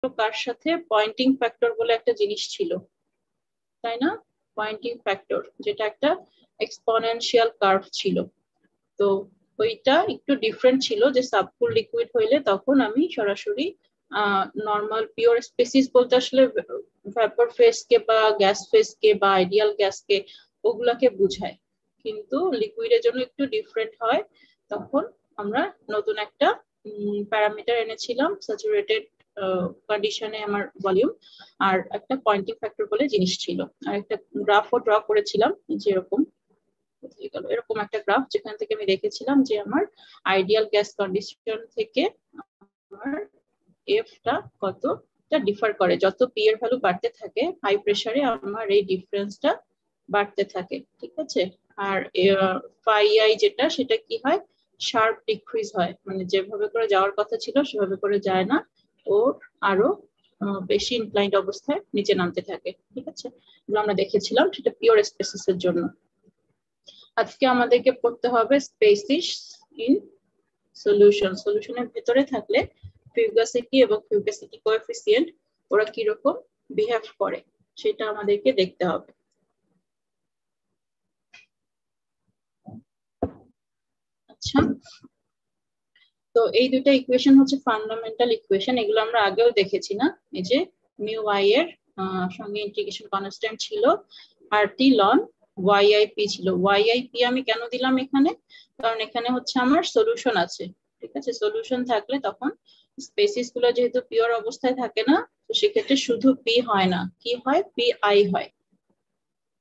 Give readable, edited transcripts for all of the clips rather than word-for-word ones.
কার সাথে? Poynting factor বলে একটা জিনিস ছিল, তাই না? পয়েন্টিং ফ্যাক্টর, যেটা একটা এক্সপোনেনশিয়াল কার্ভ ছিল। তো ওইটা একটু ডিফারেন্ট ছিল, যে সাবকুল লিকুইড হইলে তখন আমি সরাসরি নর্মাল পিওর স্পেসিস বলতে আসলে ভেপর ফেজকে বা গ্যাস ফেজকে বা আইডিয়াল গ্যাসকে ওগুলাকে বুঝায়, কিন্তু লিকুইডের জন্য একটু ডিফারেন্ট হয়। তখন আমরা নতুন একটা প্যারামিটার এনেছিলাম, স্যাচুরেটেড কন্ডিশনে আমার ভলিউম, আর একটা পয়েন্টিং ফ্যাক্টর বলে জিনিস ছিল, আর একটা গ্রাফও ড্র করেছিলাম যেরকম এরকম একটা গ্রাফ, যেখান থেকে আমি দেখেছিলাম যে আমার আইডিয়াল গ্যাস কন্ডিশন থেকে আমার এফটা কতটা ডিফার করে, যত পি এর ভ্যালু বাড়তে থাকে হাই প্রেসারে আমার এই ডিফারেন্সটা বাড়তে থাকে, ঠিক আছে? আর ফাই আই যেটা, সেটা কি হয়, শার্প ডিক্রিজ হয়, মানে যেভাবে করে যাওয়ার কথা ছিল সেভাবে করে যায় না, ও আরো বেশি ইনক্লাইন্ড অবস্থায় নিচে নামতে থাকে, ঠিক আছে? এগুলো আমরা দেখেছিলাম, সেটা পিওর স্পেসিস এর জন্য। আজকে আমাদেরকে পড়তে হবে স্পেসিস ইন সলিউশন। সলিউশনের ভেতরে থাকলে ফিউগাসিটি এবং ফিউগাসিটি কোএফিসিয়েন্ট ওরা কিরকম বিহেভ করে সেটা আমাদেরকে দেখতে হবে। আচ্ছা, তো এই দুটো ইকুয়েশন হচ্ছে ফান্ডামেন্টাল ইকুয়েশন, এগুলো আমরা আগেও দেখেছি না? এই যে মিউ ওয়াই এর সঙ্গে ইন্টিগ্রেশন কনস্ট্যান্ট ছিল, আর টি লন YIP ছিল। YIP আমি কেন দিলাম এখানে, কারণ এখানে হচ্ছে আমার সলিউশন আছে, ঠিক আছে? সলিউশন থাকলে তখন স্পেসিস গুলো যেহেতু পিওর অবস্থায় থাকে না, তো সেক্ষেত্রে শুধু পি হয় না, কি হয়, PI হয়,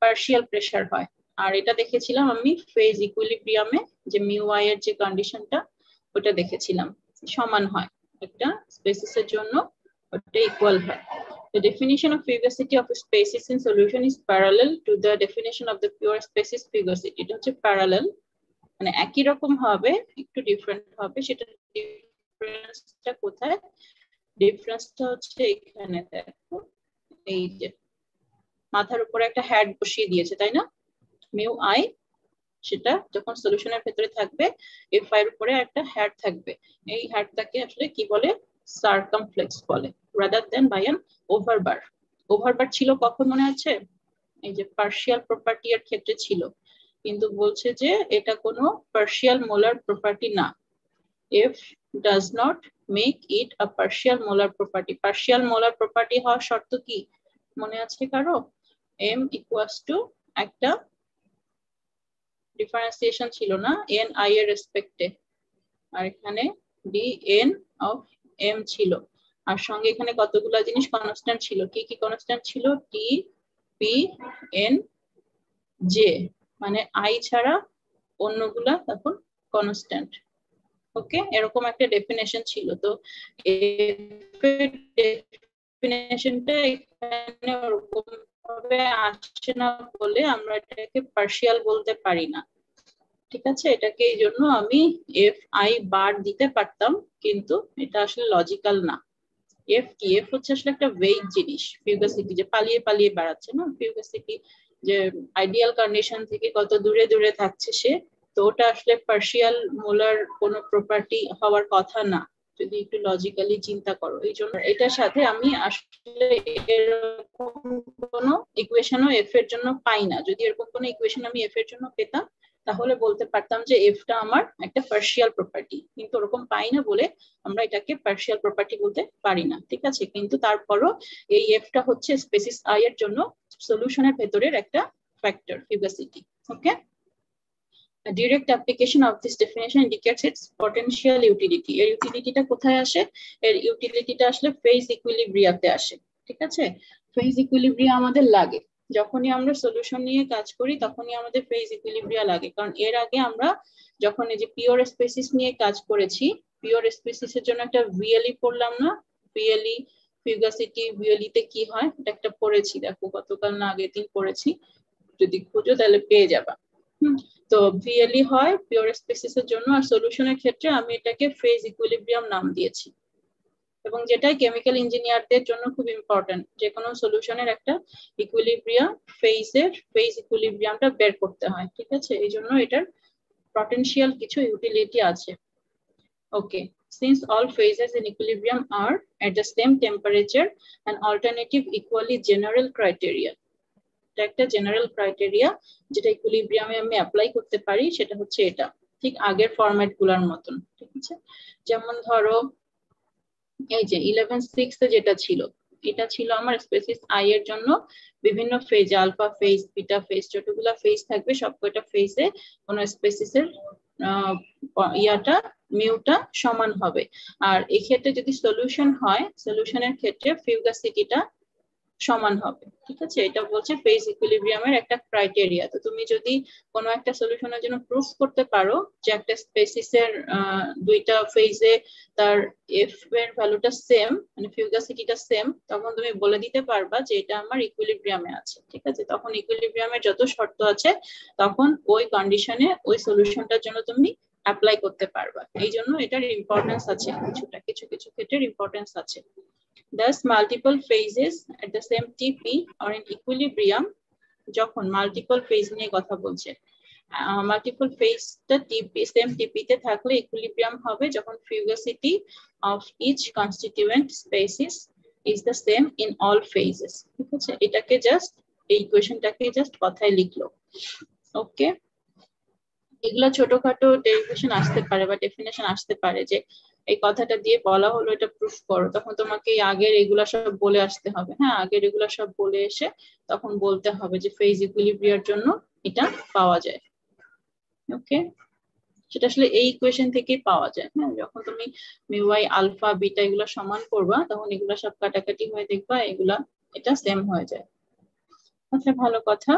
পার্শিয়াল প্রেসার হয়। আর এটা দেখেছিলাম আমি ফেজ ইকুইলিব্রিয়ামে, যে মিউ ওয়াই এর যে কন্ডিশনটা ওটা দেখেছিলাম সমান হয়, একটা স্পেসিসের জন্য ওটা ইকুয়াল হয়। The definition of fugacity of a species in solution is parallel to the definition of the pure species fugacity. এটা হচ্ছে প্যারালাল, মানে একই রকম হবে, একটু ডিফারেন্ট হবে। সেটা ডিফারেন্সটা কোথায়? ডিফারেন্সটা হচ্ছে এখানে দেখো, এই যে মাথার উপরে একটা হ্যাট বসিয়ে দিয়েছে, তাই না? মিউ আই, সেটা যখন সলিউশনের ভেতরে থাকবে এফ আই এর উপরে একটা হ্যাট থাকবে, এই হ্যাটটাকে আসলে কি বলে? সার্কামফ্লেক্স বলে, রাদার দেন বাই অ্যান ওভারবার। ওভারবার ছিল কখন মনে আছে? এই যে পার্শিয়াল প্রপার্টি এর ক্ষেত্রে ছিল, কিন্তু বলছে যে এটা কোনো পার্শিয়াল মোলার প্রপার্টি না। F does not make it a partial molar property. Partial molar property হওয়ার শর্ত কি মনে আছে কারো? এম ইকুয়ালস টু একটা ডিফারেন্সিয়েশন ছিল না এন আই এর রেসপেক্টে, আর এখানে ডি এন অফ এম ছিল, আর সঙ্গে এখানে কতগুলা জিনিস কনস্ট্যান্ট ছিল। কি কি কনস্ট্যান্ট ছিল? টি, পি, এন, জে, মানে আই ছাড়া অন্যগুলা তখন কনস্ট্যান্ট। ওকে, এরকম একটা ডেফিনেশন ছিল। তো ডেফিনেশনটা এখানে ওরকম ভাবে আসে না বলে আমরা এটাকে পার্শিয়াল বলতে পারি না, ঠিক আছে? এটাকে এই জন্য আমি এফ আই বার দিতে পারতাম, কিন্তু এটা আসলে লজিক্যাল না। এফ কি? এফ হচ্ছে আসলে একটা ওয়েট জিনিস, ফিউগাসিটি, যে পালিয়ে পালিয়ে বেড়াচ্ছে না ফিউগাসিটি, যে আইডিয়াল কন্ডিশন থেকে কত দূরে দূরে থাকছে সে, তো ওটা আসলে পার্শিয়াল মোলার কোনো প্রপার্টি হওয়ার কথা না, যদি একটু লজিক্যালি চিন্তা করো। এই জন্য এটার সাথে আমি আসলে এরকম কোনো ইকুয়েশনও এফ এর জন্য পাই না। যদি এরকম কোনো ইকুয়েশন আমি এফ এর জন্য পেতাম, তাহলে বলতে পারতাম যে এফটা আমার একটা পার্শিয়াল প্রপার্টি, কিন্তু ওরকম পাই না বলে আমরা এটাকে পার্শিয়াল প্রপার্টি বলতে পারি না, ঠিক আছে? কিন্তু তারপরও এই এফটা হচ্ছে স্পেসিস আই এর জন্য সলিউশনের ভেতরের একটা factor, fugacity. Okay, A direct application of this definition indicates its potential utility. এর ইউটিলিটিটা কোথায় আসে? এর ইউটিলিটিটা আসলে ফেজ ইকুইলিব্রিয়াতে আসে, ঠিক আছে? ফেজ ইকুইলিব্রিয়া আমাদের লাগে যখনই আমরা সলিউশন নিয়ে কাজ করি, তখনই আমাদের ফেজ ইকুইলিব্রিয়া লাগে। কারণ এর আগে আমরা যখন এই যে পিওর স্পেসিস নিয়ে কাজ করেছি, পিওর স্পেসিস এর জন্য একটা ভিএলই পড়লাম না? ভিএলই ফিউগাসিটি, ভিএলইতে কি হয় এটা একটা পড়েছি, দেখো গতকাল না আগের দিন পড়েছি, যদি খুঁজো তাহলে পেয়ে যাবা। তো ভিএলই হয় পিওর স্পেসিস এর জন্য, আর সলিউশনের ক্ষেত্রে আমি এটাকে ফেজ ইকুইলিব্রিয়াম নাম দিয়েছি, এবং যেটাই কেমিক্যাল ইঞ্জিনিয়ারদের জন্য খুব ইম্পর্টেন্ট, যে কোনো সলিউশনের একটা ইকুইলিব্রিয়াম ফেজ ইকুইলিব্রিয়ামটা বের করতে হয়, ঠিক আছে? এই জন্য এটার পটেনশিয়াল কিছু ইউটিলিটি আছে। ওকে, since all phases in equilibrium are at the same temperature, an alternative equally general criteria. একটা জেনারেল ক্রাইটেরিয়া যেটা ইকুইলিব্রিয়ামে আমি অ্যাপ্লাই করতে পারি সেটা হচ্ছে এটা, ঠিক আগের ফরম্যাট গুলার মতন। ঠিক আছে, যেমন ধরো এই যে 11.6 যেটা ছিল, এটা ছিল আমার স্পেসিস আই এর জন্য বিভিন্ন phase, alpha phase, beta phase, যতগুলা ফেজ থাকবে সবকটা ফেজে কোন স্পেসিসের ইয়াটা মিউটা সমান হবে। আর এই ক্ষেত্রে যদি সলিউশন হয়, সলিউশনের ক্ষেত্রে ফিউগাসিটিটা সমান হবে। ঠিক আছে, এটা বলছে ফেজ ইকুইলিব্রিয়ামের একটা ক্রাইটেরিয়া। তো তুমি যদি কোনো একটা সলিউশনের জন্য প্রুফ করতে পারো যে একটা স্পেসিসের দুইটা ফেজে তার এফ এর ভ্যালুটা সেম, মানে ফিউগাসিটিটা সেম, তখন তুমি বলে দিতে পারবা যে এটা আমার ইকুইলিব্রিয়ামে আছে। ঠিক আছে, তখন ইকুইলিব্রিয়ামের যত শর্ত আছে তখন ওই কন্ডিশনে ওই সলিউশনটার জন্য তুমি অ্যাপ্লাই করতে পারবা। এই জন্য এটার ইম্পর্টেন্স আছে, কিছু কিছু ক্ষেত্রে ইম্পর্টেন্স আছে। Thus, multiple phases at the same TP or in equilibrium, যখন multiple phase নিয়ে কথা বলছে, multiple phase টা TP same TP তে থাকলে equilibrium হবে যখন fugacity of each constituent species is the same in all phases. ঠিক আছে, এটাকে জাস্ট এই ইকুয়েশনটাকে জাস্ট কথায় লিখলো। ওকে, এগুলা ছোটখাটো ডেরিভেশন আসতে পারে বা ডেফিনেশন আসতে পারে যে এই কথাটা দিয়ে বলা হলো এটা প্রুফ করো, তখন তোমাকে আগের এগুলা সব বলে আসতে হবে। হ্যাঁ, আগের এগুলা সব বলে এসে তখন বলতে হবে যে ফেজ ইকুইলিব্রিয়ার জন্য এটা পাওয়া যায়। ওকে, সেটা আসলে এই ইকুয়েশন থেকেই পাওয়া যায়। হ্যাঁ, যখন তুমি মিউআই আলফা বিটা এগুলা সমান করবা তখন এগুলা সব কাটাকাটি হয়ে দেখবা এগুলা এটা সেম হয়ে যায়। আচ্ছা, ভালো কথা।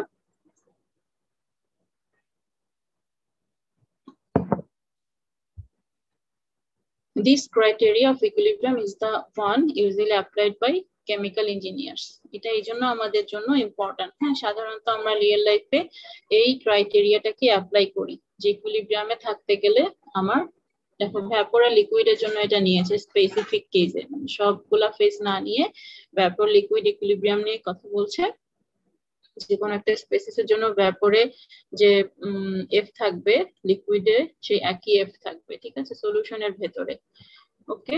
This criteria of equilibrium is the one usually applied by chemical engineers. এটা এই জন্য আমাদের জন্য ইম্পর্টেন্ট। হ্যাঁ, সাধারণত আমরা রিয়েল লাইফে এই ক্রাইটেরিয়াটাকে অ্যাপ্লাই করি যে ইকুইলিব্রিয়ামে থাকতে গেলে আমার, দেখো ভ্যাপর আর লিকুইডের জন্য এটা নিয়েছে স্পেসিফিক কেসে, মানে সবগুলা ফেজ না নিয়ে ভ্যাপর লিকুইড ইকুইলিব্রিয়াম নিয়ে কথা বলছে। যে কোনো একটা স্পেসিসের জন্য ভ্যাপরে যে এফ থাকবে, লিকুইডে সেই একই এফ থাকবে। ঠিক আছে, সলিউশনের ভেতরে। ওকে,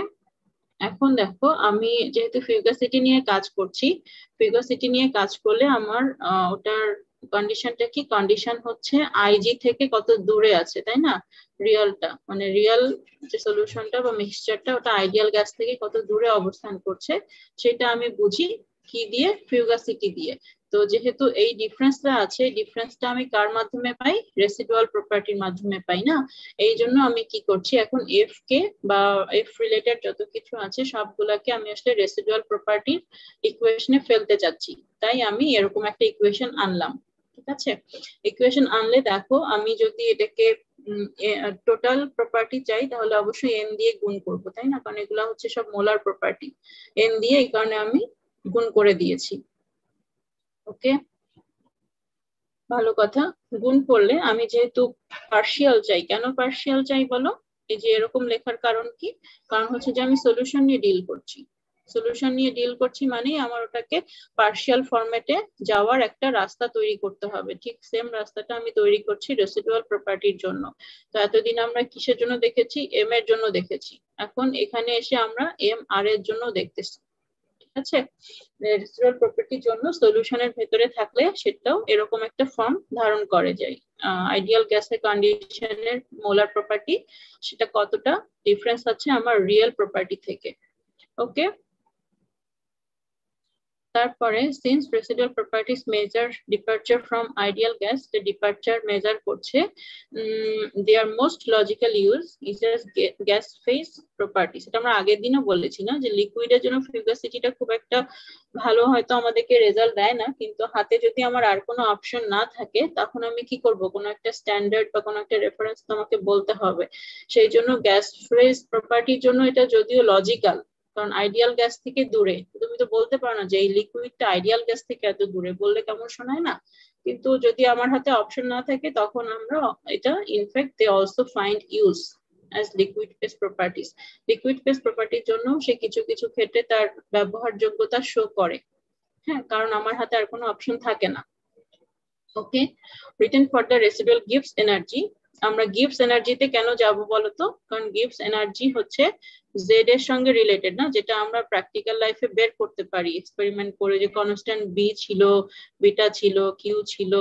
এখন দেখো আমি যেহেতু ফিউগাসিটি নিয়ে কাজ করছি, ফিউগাসিটি নিয়ে কাজ করলে আমার ওটার কন্ডিশনটা কি, কন্ডিশন হচ্ছে আইজি থেকে কত দূরে আছে, তাই না? রিয়ালটা মানে রিয়াল যে সলিউশনটা বা মিক্সচারটা ওটা আইডিয়াল গ্যাস থেকে কত দূরে অবস্থান করছে সেটা আমি বুঝি কি দিয়ে, ফিউগাসিটি দিয়ে। তো যেহেতু এই ডিফারেন্সটা আছে, ডিফারেন্সটা আমি কার মাধ্যমে পাই, রেসিডুয়াল প্রপার্টির মাধ্যমে পাই না? এই জন্য আমি কি করছি, এখন এফ কে বা এফ রিলেটেড যত কিছু আছে সবগুলাকে আমি আসলে রেসিডুয়াল প্রপার্টির ইকুয়েশনে ফেলতে চাচ্ছি, তাই আমি এরকম একটা ইকুয়েশন আনলাম। ঠিক আছে, ইকুয়েশন আনলে দেখো আমি যদি এটাকে টোটাল প্রপার্টি চাই তাহলে অবশ্যই এন দিয়ে গুণ করবো, তাই না? কারণ এগুলা হচ্ছে সব মোলার প্রপার্টি, এন দিয়ে এই কারণে আমি গুণ করে দিয়েছি। ওকে, ভালো কথা। গুণ করলে আমি যেহেতু পার্শিয়াল চাই, কেন পার্শিয়াল চাই বলো? এই যে এরকম লেখার কারণ কি, কারণ হচ্ছে যে আমি সলিউশন নিয়ে ডিল করছি। সলিউশন নিয়ে ডিল করছি মানে আমার ওটাকে পার্শিয়াল ফরম্যাটে যাওয়ার একটা রাস্তা তৈরি করতে হবে। ঠিক সেম রাস্তাটা আমি তৈরি করছি রেসিডুয়াল প্রপার্টির জন্য। তো এতদিন আমরা কিসের জন্য দেখেছি, এম এর জন্য দেখেছি, এখন এখানে এসে আমরা এম আর এর জন্য দেখতেছি। ঠিক আছে, রেসিডুয়াল প্রপার্টির জন্য সলিউশনের ভেতরে থাকলে সেটাও এরকম একটা ফর্ম ধারণ করে যায়। আইডিয়াল গ্যাসের কন্ডিশনের মোলার প্রপার্টি সেটা কতটা ডিফারেন্স আছে আমার রিয়েল প্রপার্টি থেকে। ওকে, তারপরে since residual properties measure departure from ideal gas, the departure measure করছে their most logical use is as gas phase properties। এটা আমরা আগের দিনও বলেছি না যে লিকুইডের জন্য ফিউগাসিটিটা খুব একটা ভালো হয়তো আমাদেরকে রেজাল্ট দেয় না, কিন্তু হাতে যদি আমার আর কোনো অপশন না থাকে তখন আমি কি করব, কোনো একটা স্ট্যান্ডার্ড বা কোনো একটা রেফারেন্স তোমাকে বলতে হবে। সেই জন্য গ্যাস ফেজ প্রপার্টির জন্য এটা যদিও লজিক্যাল, কারণ আইডিয়াল গ্যাস থেকে দূরে, তুমি তো বলতে পারো না যে এই লিকুইডটা আইডিয়াল গ্যাস থেকে এত দূরে, বললে কেমন শোনায় না? কিন্তু যদি আমার হাতে অপশন না থাকে তখন আমরা এটা in fact they also find use as liquid phase properties। Liquid phase প্রপার্টির জন্য সে কিছু কিছু ক্ষেত্রে তার ব্যবহারযোগ্যতা শো করে। হ্যাঁ, কারণ আমার হাতে আর কোনো অপশন থাকে না। ওকে, written for the residual gives energy আমরা গিভস এনার্জিতে কেন যাব বলতো, কারণ গিভস এনার্জি হচ্ছে জেড এর সঙ্গে রিলেটেড না, যেটা আমরা প্র্যাকটিক্যাল লাইফে বের করতে পারি এক্সপেরিমেন্ট করে, যে কনস্ট্যান্ট বি ছিল, বিটা ছিল, কিউ ছিল,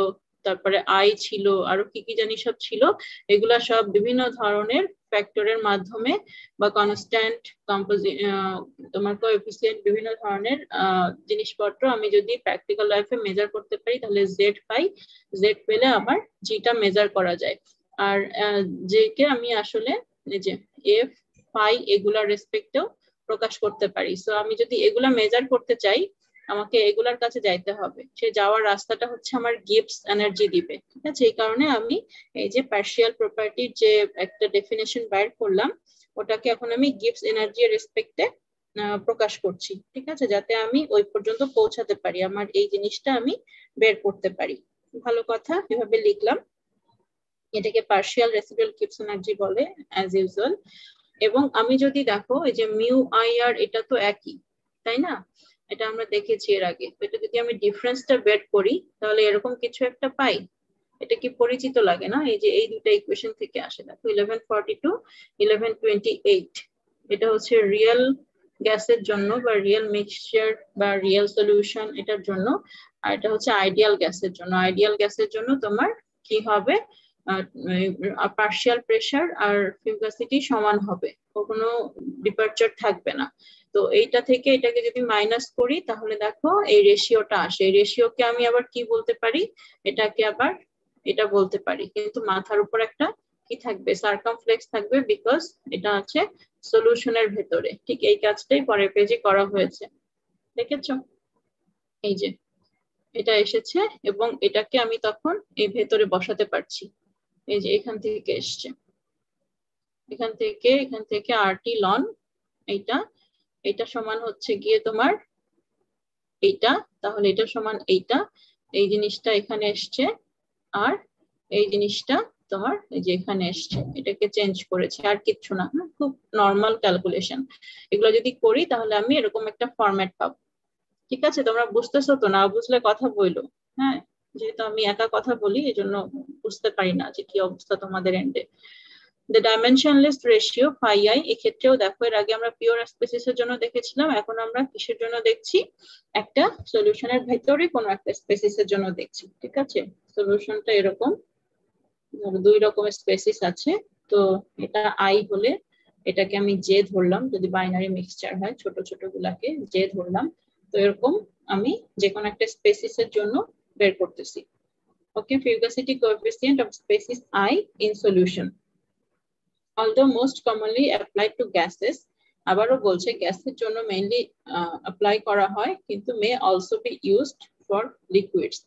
তারপরে আই ছিল, আরো কি কি জানি সব ছিল। এগুলা সব বিভিন্ন ধরনের ফ্যাক্টরের মাধ্যমে বা কনস্ট্যান্ট তোমার কোএফিসিয়েন্ট বিভিন্ন ধরনের জিনিসপত্র আমি যদি প্র্যাকটিক্যাল লাইফে মেজার করতে পারি তাহলে জেড পাই, জেড পেলে আবার জিটা মেজার করা যায়। আর যে কে আমি আসলে যে এফ পাই এগুলার রেসপেক্টেও প্রকাশ করতে পারি। সো আমি যদি এগুলা মেজার করতে চাই আমাকে এগুলার কাছে যাইতে হবে, সে যাওয়ার রাস্তাটা হচ্ছে আমার গিভস এনার্জি দিবে, ঠিক আছে। এই কারণে আমি এই যে পার্শিয়াল প্রপার্টির যে একটা ডেফিনেশন বাইর করলাম ওটাকে এখন আমি গিভস এনার্জি রেসপেক্টে প্রকাশ করছি, ঠিক আছে, যাতে আমি ওই পর্যন্ত পৌঁছাতে পারি, আমার এই জিনিসটা আমি বের করতে পারি। ভালো কথা, এভাবে লিখলাম। এটাকে পার্শিয়াল রেসিডুয়াল গিভস এনার্জি বলে অ্যাজ ইউজুয়াল। এবং আমি যদি দেখো এই যে মিউ আই আর এটা তো একই, তাই না, এটা আমরা দেখেছি এর আগে। তো এটা যদি আমি ডিফারেন্সটা বের করি তাহলে এরকম কিছু একটা পাই। এটা কি পরিচিত লাগে না, এই যে এই দুটো ইকুয়েশন থেকে আসে। দেখো 1142 1128 এটা হচ্ছে রিয়েল গ্যাসের জন্য বা রিয়েল মিক্সচার বা রিয়েল সলিউশন এটার জন্য, আর এটা হচ্ছে আইডিয়াল গ্যাসের জন্য। আইডিয়াল গ্যাসের জন্য তোমার কি হবে, পার্শিয়াল প্রেসার আর ফিউগাসিটি সমান হবে, কোনো ডিপারচার থাকবে না। তো এইটা থেকে এটাকে যদি মাইনাস করি তাহলে দেখো এই রেশিওটা আসে। এই রেশিওকে আমি আবার কি বলতে পারি, এটাকে আবার এটা বলতে পারি, কিন্তু মাথার উপর একটা কি থাকবে, সার্কামফ্লেক্স থাকবে, বিকজ এটা আছে সলিউশনের ভেতরে। ঠিক এই কাজটাই পরের পেজে করা হয়েছে, দেখেছো, এই যে এটা এসেছে এবং এটাকে আমি তখন এই ভেতরে বসাতে পারছি। এই যে এখান থেকে এসছে, এখান থেকে আরটি লন এইটা, এটা সমান হচ্ছে গিয়ে তোমার এইটা, তাহলে এটা সমান এইটা, এই জিনিসটা এখানে এসছে, আর এই জিনিসটা তোমার এই যে এখানে এসছে, এটাকে চেঞ্জ করেছে, আর কিচ্ছু না। খুব নর্মাল ক্যালকুলেশন। এগুলো যদি করি তাহলে আমি এরকম একটা ফরম্যাট পাবো। ঠিক আছে, তোমরা বুঝতেছো তো? না বুঝলে কথা বইলো, হ্যাঁ, যেহেতু আমি একা কথা বলি এই জন্য বুঝতে পারি না যে কি অবস্থা তোমাদের এন্ডে। The dimensionless ratio phi i, এক্ষেত্রেও দেখো এর আগে আমরা পিওর স্পেসিস এর জন্য দেখেছিলাম, এখন আমরা কিসের জন্য দেখছি, একটা সলিউশনের ভেতরে কোনো একটা স্পেসিস এর জন্য দেখছি। ঠিক আছে, সলিউশনটা এরকম, দুই রকমের স্পেসিস আছে। তো এটা আই হলে এটাকে আমি জে ধরলাম, যদি বাইনারি মিক্সচার হয় ছোট ছোট গুলাকে জে ধরলাম। তো এরকম আমি যে কোনো একটা স্পেসিস এর জন্য বের করতেছি। Okay, fugacity coefficient of species i in solution, although most commonly applied to gases, আবারও বলছে গ্যাসের জন্য মেইনলি অ্যাপ্লাই করা হয়, কিন্তু may also be used for liquids,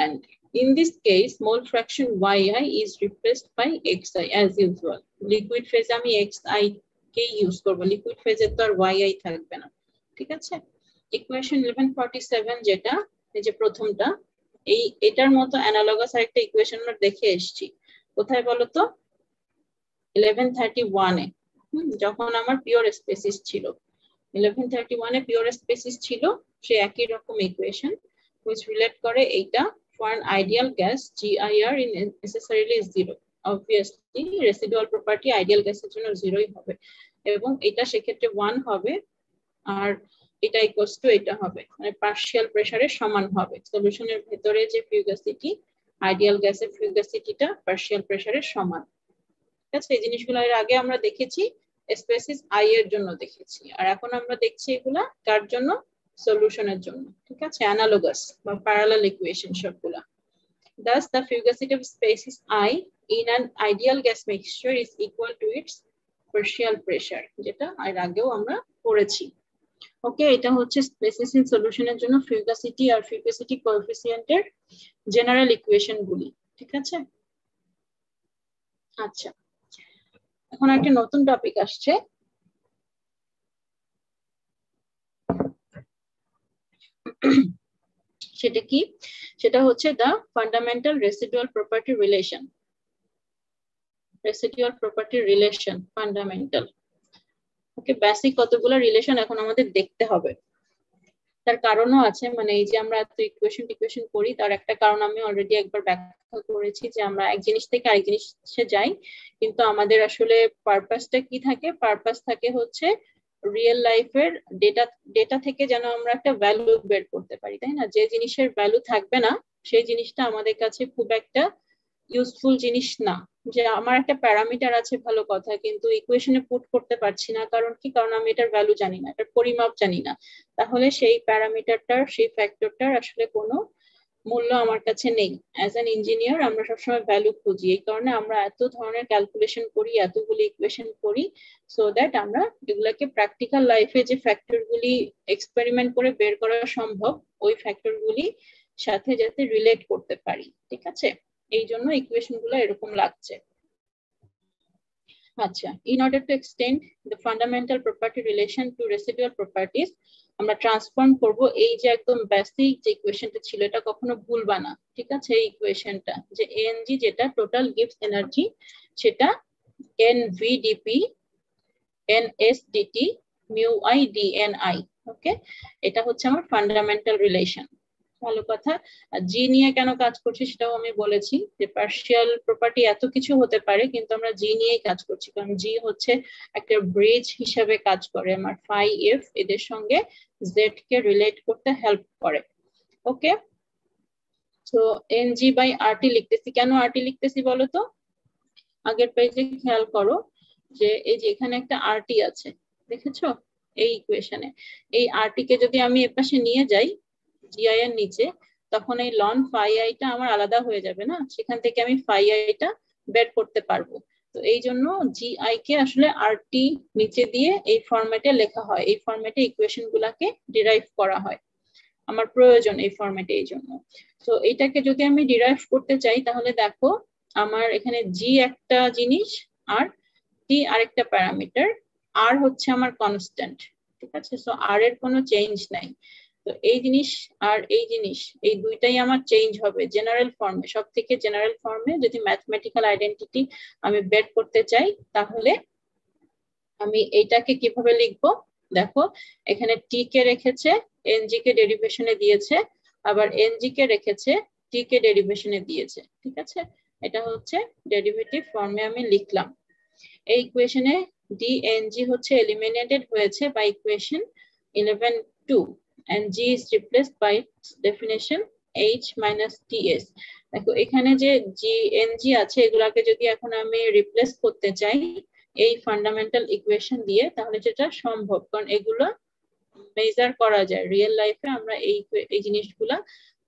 and in this case mole fraction yi is replaced by xi as usual. Liquid ফেজে আমি xi কে use করব, লিকুইড ফেজে তো আর yi থাকবে না। ঠিক আছে, ইকুয়েশন 1147 যেটা এই যে প্রথমটা, এটার মতো অ্যানালগাস আরেকটা ইকুয়েশন আমরা দেখে এসেছি। কোথায় বলো তো, 1131 এ, যখন আমার পিওর স্পেসিস ছিল। 1131 এ পিওর স্পেসিস ছিল, সে একই রকম ইকুয়েশন which relate করে এইটা for an ideal gas GIR is necessarily zero. Obviously residual property ideal গ্যাসের জন্য জিরোই হবে, এবং এটা সেক্ষেত্রে 1 হবে, আর এটা ইকুয়ালস টু এটা হবে, মানে পার্শিয়াল প্রেসারের সমান হবে। সলিউশনের ভেতরে যে ফিউগাসিটি, আইডিয়াল গ্যাসের ফিউগাসিটিটা পার্শিয়াল প্রেসারের সমান। ঠিক আছে, এই জিনিসগুলো এর আগে আমরা দেখেছি স্পেসিস আই এর জন্য দেখেছি, আর এখন আমরা দেখছি এগুলা কার জন্য, সলিউশনের জন্য। ঠিক আছে, অ্যানালোগাস বা প্যারালাল ইকুয়েশন সবগুলা। Thus the fugacity of species I in an ideal gas mixture is equal to its partial pressure, যেটা এর আগেও আমরা পড়েছি। ওকে, এটা হচ্ছে স্পেসিস ইন সলিউশনের জন্য ফিউগাসিটি আর ফিউগাসিটি কোএফিসিয়েন্টের জেনারেল ইকুয়েশন গুলি। ঠিক আছে, আচ্ছা, এখন একটা নতুন টপিক আসছে, সেটা কি, সেটা হচ্ছে the fundamental residual property relation. Residual property relation fundamental. Okay, basic কতগুলো রিলেশন এখন আমাদের দেখতে হবে। তার কারণও আছে, মানে এই যে আমরা এত ইকুয়েশন করি তার একটা কারণ আমি অলরেডি একবার ব্যাখ্যা করেছি, যে আমরা এক জিনিস থেকে আরেক জিনিসে যাই, কিন্তু আমাদের আসলে পারপাসটা কি থাকে, পারপাস থাকে হচ্ছে রিয়েল লাইফের ডেটা ডেটা থেকে যেন আমরা একটা ভ্যালু বের করতে পারি, তাই না? যে জিনিসের ভ্যালু থাকবে না সেই জিনিসটা আমাদের কাছে খুব একটা ইউজফুল জিনিস না। যে আমার একটা প্যারামিটার আছে ভালো কথা, কিন্তু ইকুয়েশনে পুট করতে পারছি না, কারণ কি, কারণ আমি এটার ভ্যালু জানি না, এটার পরিমাপ জানি না, তাহলে সেই প্যারামিটারটার সেই ফ্যাক্টরটার আসলে কোনো মূল্য আমার কাছে নেই। অ্যাজ অ্যান ইঞ্জিনিয়ার আমরা সবসময় ভ্যালু খুঁজি, এই কারণে আমরা এত ধরনের ক্যালকুলেশন করি, এতগুলি ইকুয়েশন করি, সো দ্যাট আমরা এগুলাকে প্র্যাকটিক্যাল লাইফে যে ফ্যাক্টরগুলি এক্সপেরিমেন্ট করে বের করা সম্ভব ওই ফ্যাক্টরগুলি সাথে যাতে রিলেট করতে পারি, ঠিক আছে? এই জন্য ইকুয়েশন গুলো এরকম লাগছে। আচ্ছা, in order to extend the fundamental property relation to residual properties, আমরা ট্রান্সফর্ম করব এই যে একদম বেসিক যে ইকুয়েশনটা ছিল, এটা কখনো ভুলবা না, ঠিক আছে? এই ইকুয়েশনটা যে ANG যেটা টোটাল গিভস এনার্জি, সেটা NVdP NSdt mu I dNi, ওকে? এটা হচ্ছে আমার ফান্ডামেন্টাল রিলেশন। ভালো কথা। জি নিয়ে কেন কাজ করছি সেটাও আমি বলেছি, যে পার্শিয়াল প্রপার্টি এত কিছু হতে পারে, কিন্তু আমরা জি নিয়েই কাজ করছি, কারণ জি হচ্ছে একটা ব্রিজ হিসেবে কাজ করে, আমার ফাই এফ এদের সঙ্গে জেড কে রিলেট করতে হেল্প করে, ওকে? তো এনজি বাই আরটি লিখতেছি, কেন আরটি লিখতেছি বলো তো? আগের পেজে খেয়াল করো যে এই যে এখানে একটা আরটি আছে, দেখেছো এই ইকুয়েশনে? এই আরটি কে যদি আমি এপাশে নিয়ে যাই জিআই এর নিচে, তখন এই লন ফাই আইটা আমার আলাদা হয়ে যাবে না, সেখান থেকে আমি ফাই আইটা বের করতে পারবো। তো এই জন্য জিআই কে আসলে আরটি নিচে দিয়ে এই ফরম্যাটে লেখা হয়, এই ফরম্যাটে ইকুয়েশন গুলাকে ডিরাইভ করা হয়, আমার প্রয়োজন এই ফরম্যাটে, এই জন্য। তো এটাকে যদি আমি ডিরাইভ করতে চাই তাহলে দেখো আমার এখানে জি একটা জিনিস আর টি আরেকটা প্যারামিটার, আর হচ্ছে আমার কনস্ট্যান্ট, ঠিক আছে? সো আর এর কোনো চেঞ্জ নাই। তো এই জিনিস আর এই জিনিস এই দুইটাই আমার চেঞ্জ হবে জেনারেল ফর্মে, সব থেকে জেনারেল ফর্মে যদি ম্যাথমেটিক্যাল আইডেন্টিটি আমি বের করতে চাই, তাহলে আমি এইটাকে কিভাবে লিখবো? দেখো এখানে টি কে রেখেছে এনজি কে ডেরিভেশনে দিয়েছে, আবার এনজি কে রেখেছে টি কে ডেরিভেশনে দিয়েছে, ঠিক আছে? এটা হচ্ছে ডেরিভেটিভ ফর্মে আমি লিখলাম। এই ইকুয়েশনে dng হচ্ছে এলিমিনেটেড হয়েছে by equation 11(2) and g is replaced by definition h minus ts। দেখো এখানে যে gng আছে এগুলাকে যদি এখন আমি রিপ্লেস করতে চাই এই ফান্ডামেন্টাল ইকুয়েশন দিয়ে, তাহলে যেটা সম্ভব, কারণ এগুলো মেজার করা যায় রিয়েল লাইফে, আমরা এই জিনিসগুলা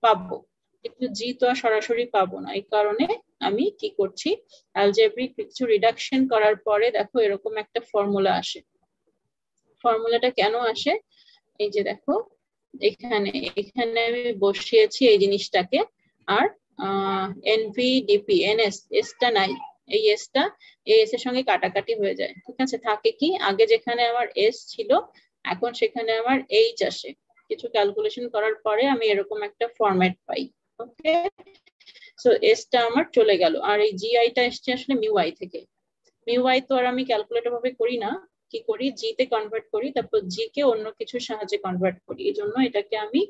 পাবো, কিন্তু জি তো আর সরাসরি পাবো না। এই কারণে আমি কি করছি, অ্যালজেব্রিক কিছু রিডাকশন করার পরে দেখো এরকম একটা ফর্মুলা আসে। ফর্মুলাটা কেন আসে? এই যে দেখো এখানে এখানে আমি বসিয়েছি এই জিনিসটাকে, আর এনভিডিপি এনএস এসটা নাই, এই এসটা এস এর সঙ্গে কাটাকাটি হয়ে যায়, ঠিক আছে? থাকে কি, আগে যেখানে আমার এস ছিল এখন সেখানে আমার এইচ আসে, কিছু ক্যালকুলেশন করার পরে আমি এরকম একটা ফরম্যাট পাই, ওকে? সো এসটা আমার চলে গেল, আর এই জিআইটা এসছে আসলে মিউ আই থেকে। মিউ আই তো আর আমি ক্যালকুলেটর ভাবে করি না, কি করি, জি তে কনভার্ট করি, তারপর জি কে অন্য কিছুর সাহায্যে কনভার্ট করি, এই জন্য এটাকে আমি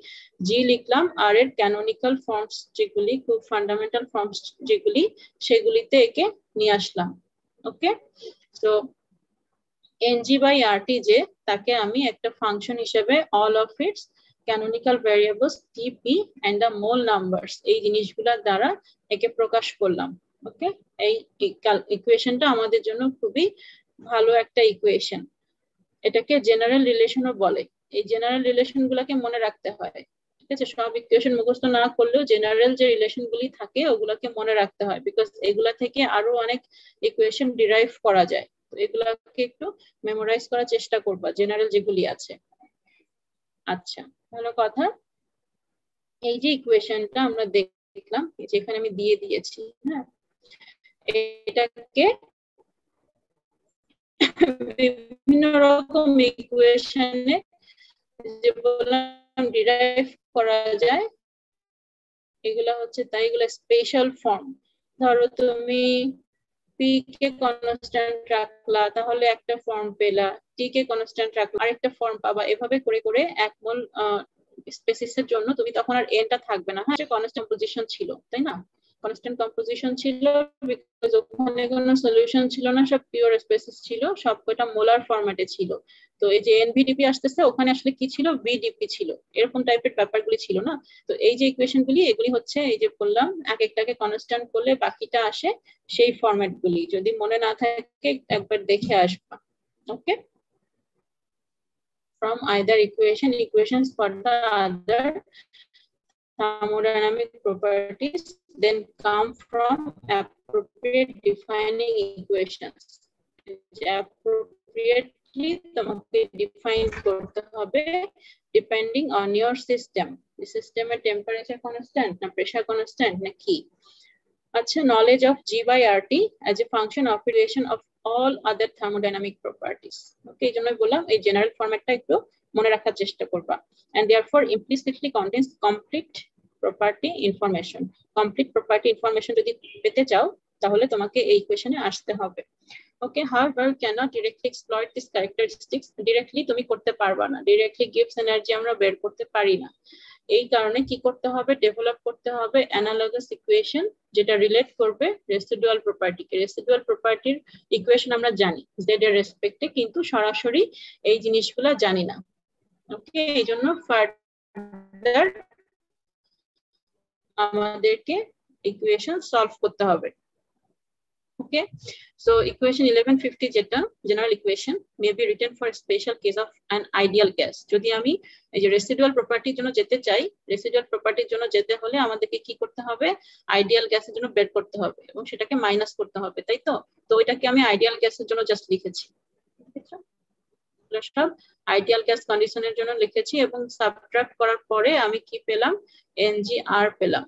জি লিখলাম, আর এর ক্যানোনিক্যাল ফর্মস যেগুলি, খুব ফান্ডামেন্টাল ফর্মস যেগুলি, সেগুলিতে একে নিয়ে আসলাম, ওকে? তো এনজি বাই আরটি যে, তাকে আমি একটা ফাংশন হিসেবে all of its canonical variables টিপি এন্ড দ্য মোল নাম্বারস এই জিনিসগুলোর দ্বারা একে প্রকাশ করলাম, ওকে? এই ইকুয়েশনটা আমাদের জন্য খুবই ভালো একটা ইকুয়েশন, এটাকে জেনারেল রিলেশনও বলে। এই জেনারেল রিলেশন গুলাকে মনে রাখতে হয়, ঠিক আছে? সব ইকুয়েশন মুখস্থ না করলেও জেনারেল যে রিলেশন গুলি থাকে ওগুলাকে মনে রাখতে হয়, বিকজ এগুলা থেকে আরো অনেক ইকুয়েশন ডিরাইভ করা যায়, তো এগুলাকে একটু মেমোরাইজ করার চেষ্টা করবা জেনারেল যেগুলি আছে। আচ্ছা, ভালো কথা। এই যে ইকুয়েশনটা আমরা দেখলাম, যেখানে আমি দিয়ে দিয়েছি, হ্যাঁ, এটাকে বিভিন্ন রকম ইকুয়েশনে যে বললাম ডিরাইভ করা যায়, এগুলা হচ্ছে তাই, এগুলা স্পেশাল ফর্ম। ধরো তুমি পি কে কনস্ট্যান্ট রাখলা তাহলে একটা ফর্ম পেলা, টি কে কনস্ট্যান্ট রাখলা আরেকটা ফর্ম পাবা, এভাবে করে করে এক মোল স্পেসিসের জন্য তুমি তখন আর এনটা থাকবে না, হ্যাঁ কনস্ট্যান্ট পজিশন ছিল তাই না, কনস্ট্যান্ট কম্পোজিশন ছিল বিকজ ওখানে কোনো সলিউশন ছিল না, সব পিওর স্পেসিস ছিল, সবকটা মোলার ফরম্যাটে ছিল। তো এই যে এনভিডিপি আসতেছে ওখানে আসলে কি ছিল, ভিডিপি ছিল, এরকম টাইপের ব্যাপারগুলি ছিল না। তো এই যে ইকুয়েশন গুলি এগুলি হচ্ছে এই যে বললাম এক একটাকে কনস্ট্যান্ট করলে বাকিটা আসে সেই ফরম্যাট গুলি, যদি মনে না থাকে একবার দেখে আসবা। ওকে, from either equations for the other thermodynamic properties then come from appropriate defining equations. Appropriately তোমাকে define করতে হবে depending on your system. The system এর temperature constant না pressure constant না কি। আচ্ছা, knowledge of G by RT as a function of relation of all other thermodynamic properties. ওকে, এই জন্য বললাম এই জেনারেল ফরম্যাটটা একটু মনে রাখার চেষ্টা করবা। And therefore implicitly contains complete property information. Complete property information যদি পেতে চাও তাহলে তোমাকে এই ইকুয়েশনে আসতে হবে। Okay, however, cannot directly exploit these characteristics. Directly তুমি করতে পারবা না, directly Gibbs energy আমরা বের করতে পারি না। এই কারণে কি করতে হবে, ডেভেলপ করতে হবে অ্যানালগাস ইকুয়েশন যেটা রিলেট করবে রেসিডুয়াল প্রপার্টিকে। রেসিডুয়াল প্রপার্টির ইকুয়েশন আমরা জানি জেড এর রেসপেক্টে, কিন্তু সরাসরি এই জিনিসগুলো জানি না। ওকে, এই জন্য ফার্দার আমাদেরকে ইকুয়েশন সলভ করতে হবে। Okay, so equation 1150 যেটা general equation may be written for a special case of an ideal gas. যদি আমি এই যে রেসিডুয়াল প্রপার্টির জন্য যেতে চাই, রেসিডুয়াল প্রপার্টির জন্য যেতে হলে আমাদেরকে কি করতে হবে, আইডিয়াল গ্যাসের জন্য বের করতে হবে এবং সেটাকে মাইনাস করতে হবে, তাই তো। তো এটাকে আমি আইডিয়াল গ্যাসের জন্য জাস্ট লিখেছি, সব আইডিয়াল গ্যাস কন্ডিশনের জন্য লিখেছি এবং সাবট্রাক্ট করার পরে আমি কি পেলাম, এনজিআর পেলাম,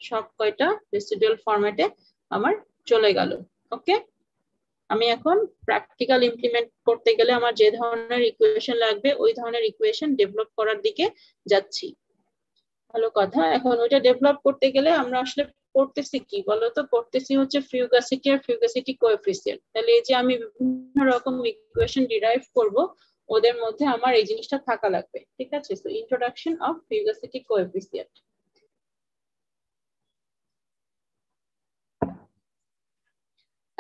সব কয়টা রেসিডুয়াল ফরম্যাটে আমার চলে গেল। ওকে, আমি এখন প্র্যাকটিক্যাল ইমপ্লিমেন্ট করতে গেলে আমার যে ধরনের ইকুয়েশন লাগবে ওই ধরনের ইকুয়েশন ডেভেলপ করার দিকে যাচ্ছি। ভালো কথা, এখন ওইটা ডেভেলপ করতে গেলে আমরা আসলে পড়তেছি কি বলতো, পড়তেছি হচ্ছে ফিউগাসিটি আর ফিউগাসিটি কোএফিসিয়েন্ট। তাহলে এই যে আমি বিভিন্ন রকম ইকুয়েশন ডিরাইভ করব ওদের মধ্যে আমার এই জিনিসটা থাকা লাগবে, ঠিক আছে। So introduction of fugacity coefficient.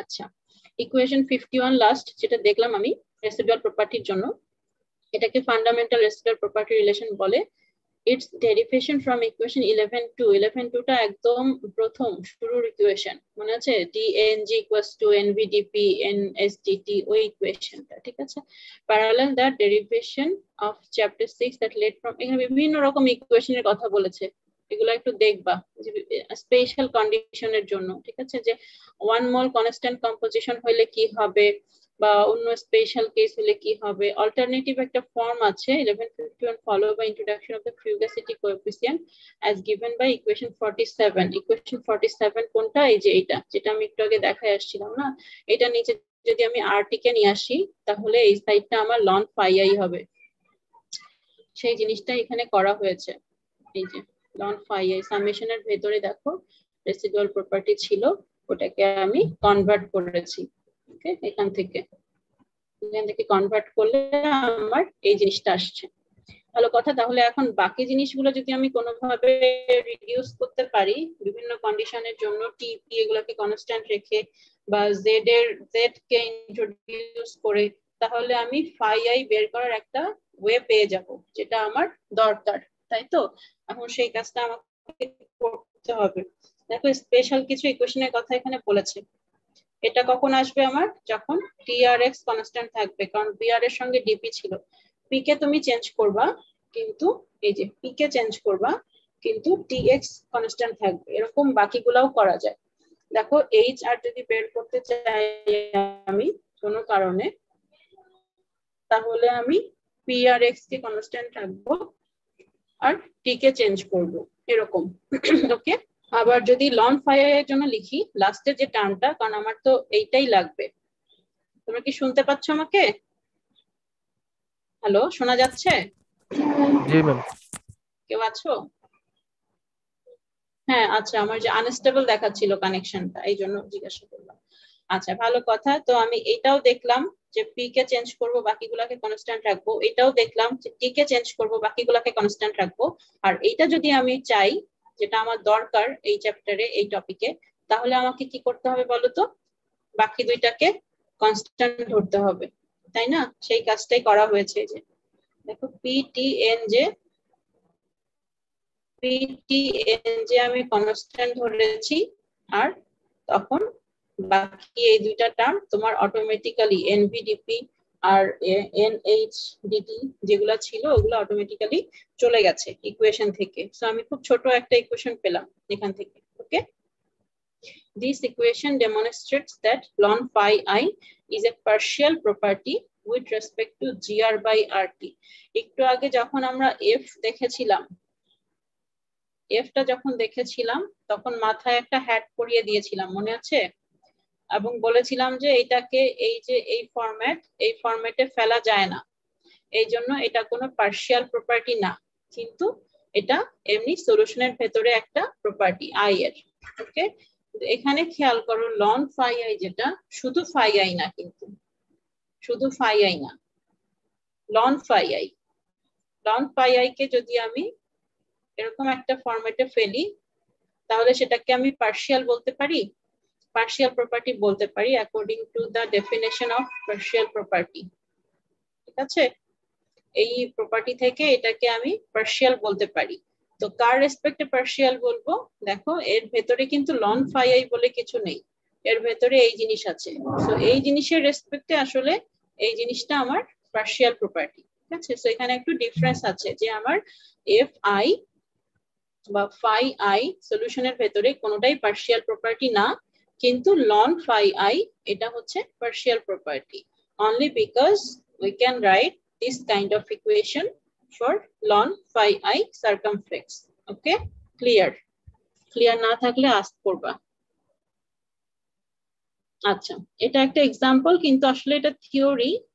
আচ্ছা, ইকুয়েশন 51 লাস্ট যেটা দেখলাম আমি রেসিডুয়াল প্রপার্টির জন্য, এটাকে ফান্ডামেন্টাল রেসিডুয়াল প্রপার্টি রিলেশন বলে। ইটস ডেরিভেশন ফ্রম ইকুয়েশন 11.2 টা একদম প্রথম শুরুর ইকুয়েশন, মনে আছে, DNG equals to NVDP NSDT, ওই ইকুয়েশনটা, ঠিক আছে। Parallel that derivation of chapter 6 that led from, এখানে বিভিন্ন রকম ইকুয়েশনের কথা বলেছে, এগুলো একটু দেখবা স্পেশাল কন্ডিশনের জন্য, ঠিক আছে, যে 1 মোল কনস্ট্যান্ট কম্পোজিশন হলে কি হবে বা অন্য স্পেশাল কেস হলে কি হবে। অল্টারনেটিভ একটা ফর্ম আছে 1151 follow by introduction of the fugacity coefficient as given by equation 47। Equation 47 কোনটা, এই যে এইটা যেটা আমি একটু আগে দেখায় আসছিলাম না, এটা নিচে যদি আমি আরটি কে নিয়ে আসি তাহলে এই সাইডটা আমার লন ফাই আই হবে, সেই জিনিসটা এখানে করা হয়েছে। এই যে লন ফাই আই সামেশনের ভেতরে দেখো রেসিডুয়াল প্রপার্টি ছিল, ওটাকে আমি কনভার্ট করেছি। ওকে, এখান থেকে কনভার্ট করলে আমার এই জিনিসটা আসছে। ভালো কথা, তাহলে এখন বাকি জিনিসগুলো যদি আমি কোনোভাবে রিডিউস করতে পারি বিভিন্ন কন্ডিশনের জন্য, টিপি এগুলোকে কনস্ট্যান্ট রেখে বা জেড কে ইন্ট্রোডিউস করে, তাহলে আমি ফাই আই বের করার একটা ওয়ে পেয়ে যাব যেটা আমার দরকার, তাই তো। এখন সেই কাজটা আমাকে করতে হবে। দেখো স্পেশাল কিছু ইকুয়েশনের কথা এখানে বলেছে, এটা কখন আসবে আমার, যখন টিআরএক্স কনস্ট্যান্ট থাকবে, কারণ বিআর এর সঙ্গে ডিপি ছিল। পি কে তুমি চেঞ্জ করবা কিন্তু এই যে পি কে চেঞ্জ করবা কিন্তু টিএক্স কনস্ট্যান্ট থাকবে, এরকম বাকিগুলাও করা যায়। দেখো এইচ আর যদি বের করতে চাই আমি কোনো কারণে, তাহলে আমি পি আর এক্স কে কনস্ট্যান্ট রাখবো আর টি কে চেঞ্জ করব, এরকম। ওকে, আবার যদি লন ফাই এর জন্য লিখি লাস্টের যে টার্মটা, কারণ আমার তো এইটাই লাগবে। তোমরা কি শুনতে পাচ্ছ আমাকে? হ্যালো, শোনা যাচ্ছে? জি ম্যাম। কেউ আছো? হ্যাঁ, আচ্ছা, আমার যে আনস্টেবল দেখাচ্ছিল কানেকশনটা এই জন্য জিজ্ঞাসা করলাম। আচ্ছা, ভালো কথা, তো আমি এটাও দেখলাম যে পি কে চেঞ্জ করব, বাকিগুলাকে কনস্ট্যান্ট রাখবো। এটাও দেখলাম যে টি কে চেঞ্জ করব, বাকিগুলাকে কনস্ট্যান্ট রাখবো। আর এইটা যদি আমি চাই, যেটা আমার দরকার এই চ্যাপ্টারে এই টপিকে, তাহলে আমাকে কি করতে হবে বলো তো? বাকি দুইটাকে কনস্ট্যান্ট ধরতে হবে, তাই না? সেই কাজটাই করা হয়েছে। যে দেখো পি টি এন জে আমি কনস্ট্যান্ট ধরেছি, আর তখন বাকি এই দুইটা টার্ম তোমার অটোমেটিক্যালি এনভিডিপি আর এনএইচডিটি যেগুলো ছিল ওগুলো অটোমেটিক্যালি চলে গেছে ইকুয়েশন থেকে। সো আমি খুব ছোট একটা ইকুয়েশন পেলাম এখান থেকে। ওকে, this equation demonstrates that ln phi I is a partial property with respect to gr by rt. একটু আগে যখন আমরা f দেখেছিলাম, এফটা যখন দেখেছিলাম তখন মাথায় একটা হ্যাট পরিয়ে দিয়েছিলাম, মনে আছে? এবং বলেছিলাম যে এটাকে এই যে এই ফরম্যাটে ফেলা যায় না, এই জন্য এটা কোনো পার্শিয়াল প্রপার্টি না, কিন্তু এটা এমনি সলিউশনের ভেতরে একটা প্রপার্টি আই এর। ওকে, এখানে খেয়াল করো লন ফাই আই যেটা, শুধু ফাই আই না, কিন্তু শুধু ফাই আই না, ln phi i. Ln phi i কে যদি আমি এরকম একটা ফরম্যাটে ফেলি, তাহলে সেটাকে আমি পার্শিয়াল বলতে পারি, পার্শিয়াল প্রপার্টি বলতে পারি according to the definition of partial property. ঠিক আছে, এই প্রপার্টি থেকে এটাকে আমি পার্শিয়াল বলতে পারি। তো কার রেসপেক্টে পার্শিয়াল বলবো? দেখো এর ভেতরে কিন্তু লন ফাই আই বলে কিছু নেই, এর ভেতরে এই জিনিস আছে। তো এই জিনিসের রেসপেক্টে আসলে এই জিনিসটা আমার পার্শিয়াল প্রপার্টি। ঠিক আছে, তো এখানে একটু ডিফারেন্স আছে যে আমার এফ আই বা ফাই আই সলিউশনের ভেতরে কোনোটাই পার্শিয়াল প্রপার্টি না, কিন্তু লন ফাই আই এটা হচ্ছে partial property, only because we can write this kind of equation for ln phi I circumflex. Okay, clear? Clear না থাকলে আস্ক করবা। আচ্ছা, এটা একটা এক্সাম্পল, কিন্তু আসলে এটা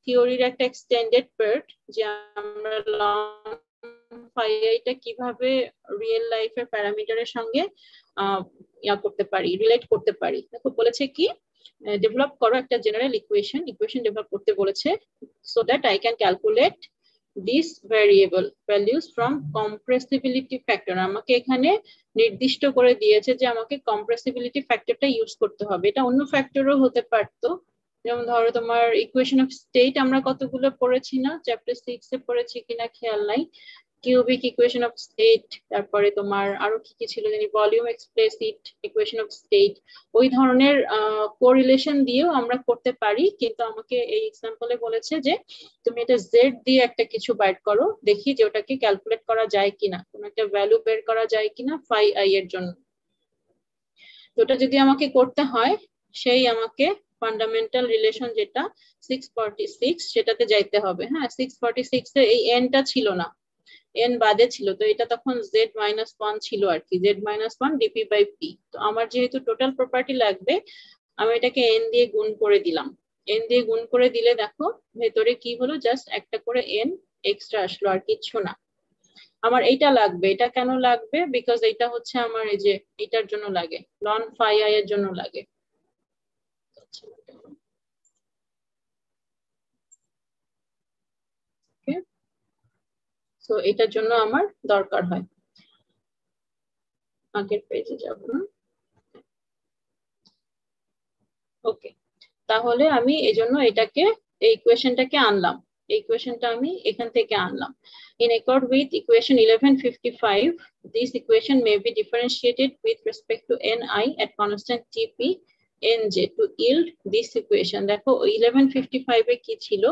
থিওরির একটা এক্সটেন্ডেড পার্ট, যে আমরা লন ফাই আইটা কিভাবে রিয়েল লাইফের প্যারামিটারের সঙ্গে ইয়া করতে পারি, রিলেট করতে পারি। দেখো বলেছে কি, ডেভেলপ করো একটা জেনারেল ইকুয়েশন ডেভেলপ করতে বলেছে, so that I can calculate this variable values from compressibility factor. আমাকে এখানে নির্দিষ্ট করে দিয়েছে যে আমাকে কম্প্রেসিবিলিটি ফ্যাক্টরটা ইউজ করতে হবে। এটা অন্য ফ্যাক্টরও হতে পারতো, যেমন ধরো তোমার ইকুয়েশন অফ স্টেট আমরা কতগুলো পড়েছি না, চ্যাপ্টার 6 এ পড়েছি কিনা খেয়াল নাই, কিউবিক ইকুয়েশন অফ স্টেট, তারপরে তোমার আরো কি কি ছিল জানি, volume explicit equation of state. ওই ধরনের কোরিলেশন দিয়েও আমরা করতে পারি, কিন্তু আমাকে এই এক্সাম্পলে বলেছে যে তুমি এটা জেড দিয়ে একটা কিছু বাইর করো, দেখি যে ওটাকে ক্যালকুলেট করা যায় কিনা, কোন একটা ভ্যালু বের করা যায় কিনা ফাই আই এর জন্য। তো ওটা যদি আমাকে করতে হয়, সেই আমাকে ফান্ডামেন্টাল রিলেশন যেটা 646 সেটাতে যাইতে হবে। হ্যাঁ, 646 এ এই এনটা ছিল না, এন বাদে ছিল, তো এটা তখন জেড মাইনাস ওয়ান ছিল আর কি, Z minus one DP by P. তো আমার যেহেতু টোটাল প্রপার্টি লাগবে, আমি এটাকে এন দিয়ে গুণ করে দিলাম। এন দিয়ে গুণ করে দিলে দেখো ভেতরে কি হলো, জাস্ট একটা করে এন এক্সট্রা আসলো, আর কিচ্ছু না। আমার এইটা লাগবে, এটা কেন লাগবে? বিকজ এটা হচ্ছে আমার এই যে এটার জন্য লাগে, লন ফাই আই এর জন্য লাগে। তো এটার জন্য আমার দরকার হয়। আগের পেজে যাব না। ওকে, তাহলে আমি এজন্য এটাকে এই ইকুয়েশনটাকে আনলাম, এই ইকুয়েশনটা আমি এখান থেকে আনলাম। In accord with equation 1155, this equation may be differentiated with respect to ni at constant Tp nj to yield this equation. দেখো 1155 এ কি ছিল,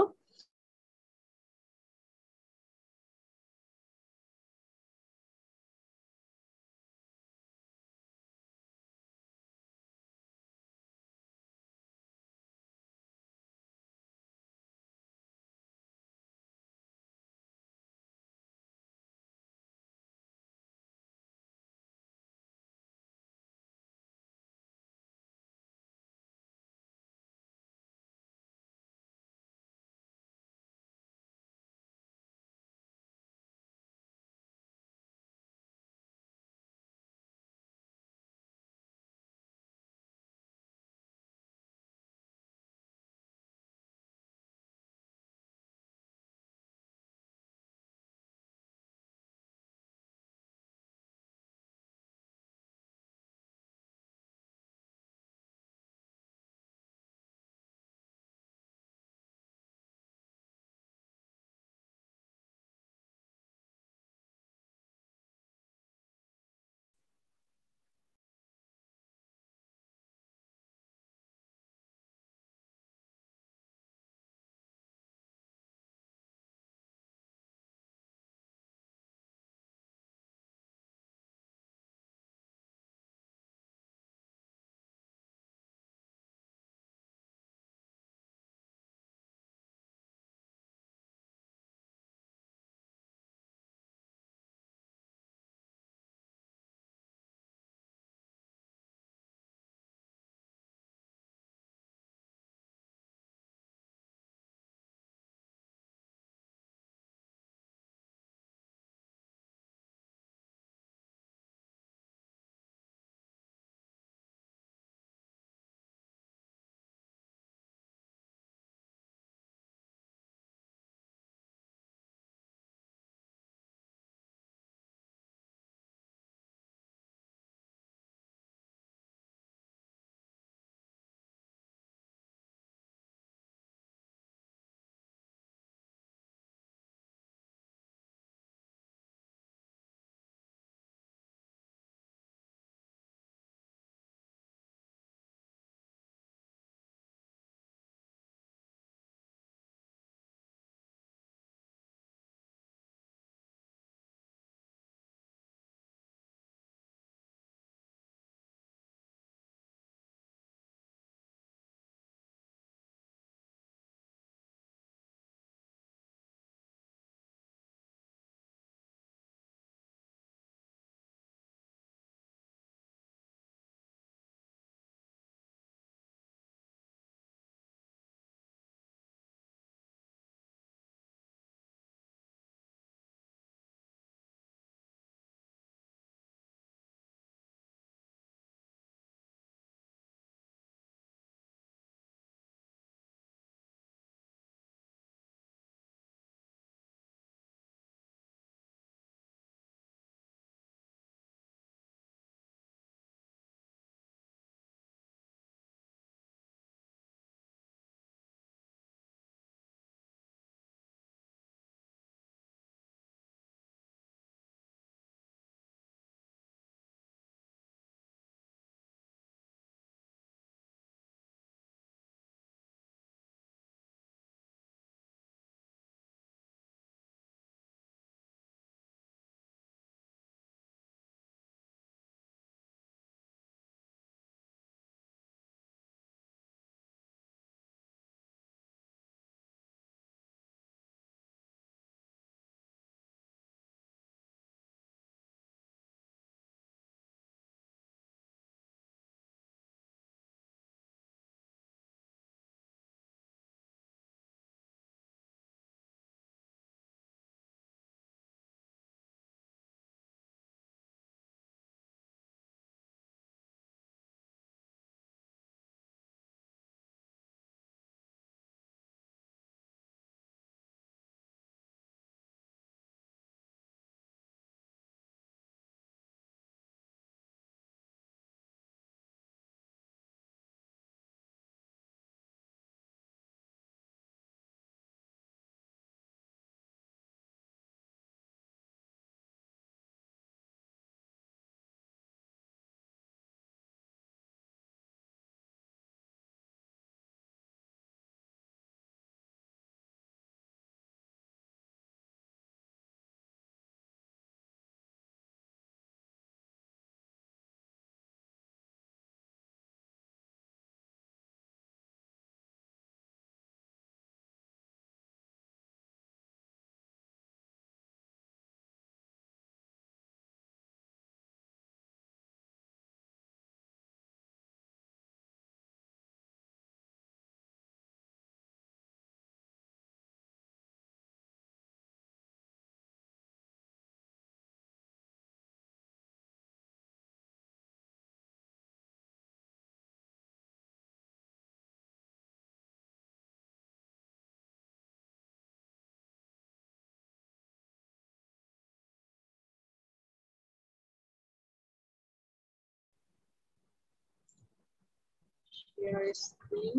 share screen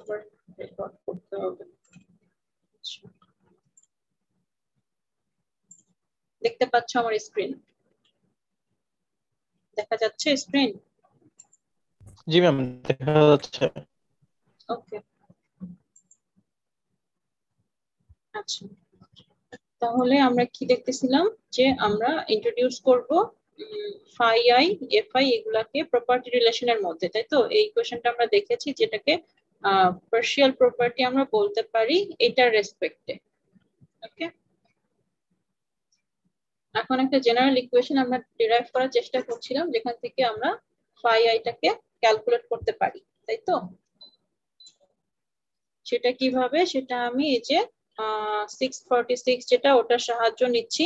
আবার রেকর্ড করতে হবে। দেখতে পাচ্ছ আমার স্ক্রিন? দেখা যাচ্ছে স্ক্রিন? জি ম্যাম, দেখা যাচ্ছে। ওকে, আচ্ছা, তাহলে আমরা কি দেখতেছিলাম যে আমরা ইন্ট্রোডিউস করব ফাই আই এফ আই এগুলাকে প্রপার্টি রিলেশনের মধ্যে, তাই তো? এই কোশ্চেনটা আমরা দেখেছি যেটাকে পার্শিয়াল প্রপার্টি আমরা বলতে পারি এটার রেসপেক্টে। ওকে, এখন একটা জেনারেল ইকুয়েশন আমরা ডিরাইভ করার চেষ্টা করছিলাম যেখান থেকে আমরা ফাই আইটাকে ক্যালকুলেট করতে পারি, তাই তো? সেটা কিভাবে, সেটা আমি এই যে 646 যেটা ওটার সাহায্য নিচ্ছি।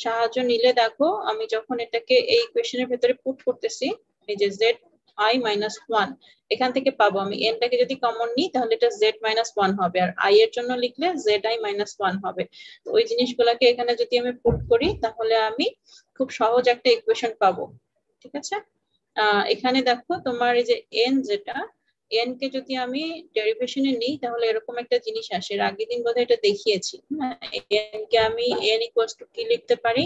সাহায্য নিলে দেখো আমি যখন এটাকে এই ইকুয়েশনের ভেতরে পুট করতেছি, এই যে জেড আই মাইনাস ওয়ান, এখান থেকে পাবো আমি এনটাকে যদি কমন নিই তাহলে এটা জেড মাইনাস ওয়ান হবে, আর আই এর জন্য লিখলে জেড আই মাইনাস ওয়ান হবে। তো ওই জিনিসগুলোকে এখানে যদি আমি পুট করি তাহলে আমি খুব সহজ একটা ইকুয়েশন পাবো। ঠিক আছে, এখানে দেখো তোমার এই যে এন যেটা, এন কে যদি আমি ডেরিভেশনে নিই তাহলে এরকম একটা জিনিস আসে, এর আগের দিন বোধহয় এটা দেখিয়েছি। এন কে আমি এন ইকুয়ালস টু কি লিখতে পারি,